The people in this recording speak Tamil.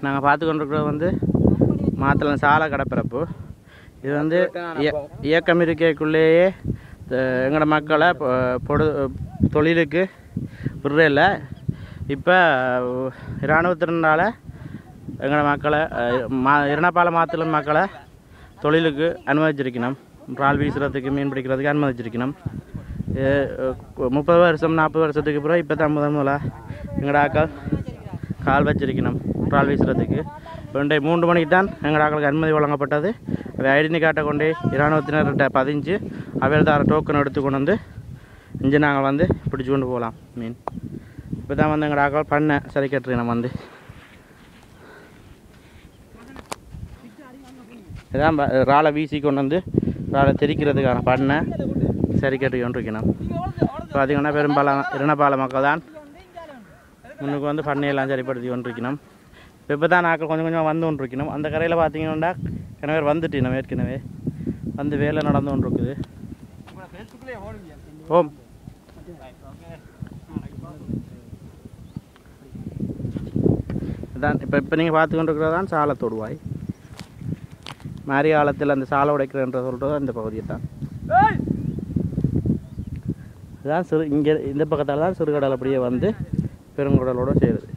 நாங்கள் பார்த்து கொண்டிருக்கிறது வந்து மாத்தளன் சாலை கடப்பிறப்பு. இது வந்து இயக்கம் இருக்கைக்குள்ளேயே எங்களோட மக்களை தொழிலுக்கு விடுறதில்ல. இப்போ இராணுவத்தினால எங்களோட மக்களை இரணப்பால மாத்தளன் மக்களை தொழிலுக்கு அனுமதிச்சிருக்கணும். இறால் வீசுறதுக்கு மீன் பிடிக்கிறதுக்கு அனுமதிச்சிருக்கணும். 30 வருஷம் 40 வருஷத்துக்கு பிறகு இப்போ தான் முதல்ல எங்களோட ஆக்கள் கால் வச்சிருக்கணும் இறால் வீசுறதுக்கு. 3 மணிக்கு தான் எங்களோட ஆக்களுக்கு அனுமதி வழங்கப்பட்டது. அதை ஐடென்டி கார்டை கொண்டு இராணுவத்தினர்கிட்ட பதிஞ்சு அவையில் தர டோக்கன் எடுத்துக்கொண்டு வந்து இங்கே நாங்கள் வந்து பிடிச்சி கொண்டு போகலாம் மீன். இப்போ தான் வந்து எங்களோட ஆக்கள் பண்ண சரி கட்டுறோம். வந்து இதான் இறாலை வீசி கொண்டு வந்து இறாலை தெரிக்கிறதுக்கான பண்ணை சரி கட்டி கொண்டிருக்கணும். பார்த்திங்கன்னா பெரும்பாலான இரணப்பால மக்கள் தான் முன்னுக்கு வந்து பண்ணையெல்லாம் சரிப்படுத்தி கொண்டிருக்கணும். இப்போ தான் நாட்கள் கொஞ்சம் கொஞ்சமாக வந்து கொண்டிருக்கணும். அந்த கரையில் பார்த்தீங்கன்னா கிணவர் வந்துட்டு நம்ம ஏற்கனவே வந்து வேலை நடந்து கொண்டிருக்குது. ஓம் இதான் இப்போ நீங்கள் பார்த்து கொண்டிருக்கிறது தான் சாலை தொடுவாய். மாரி காலத்தில் அந்த சாலை உடைக்கிறன்ற சொல்கிறது இந்த பகுதியை தான். இதுதான் இங்கே இந்த பக்கத்தால் தான் சிறுகடல் அப்படியே வந்து பெருங்குடலோடு சேருது.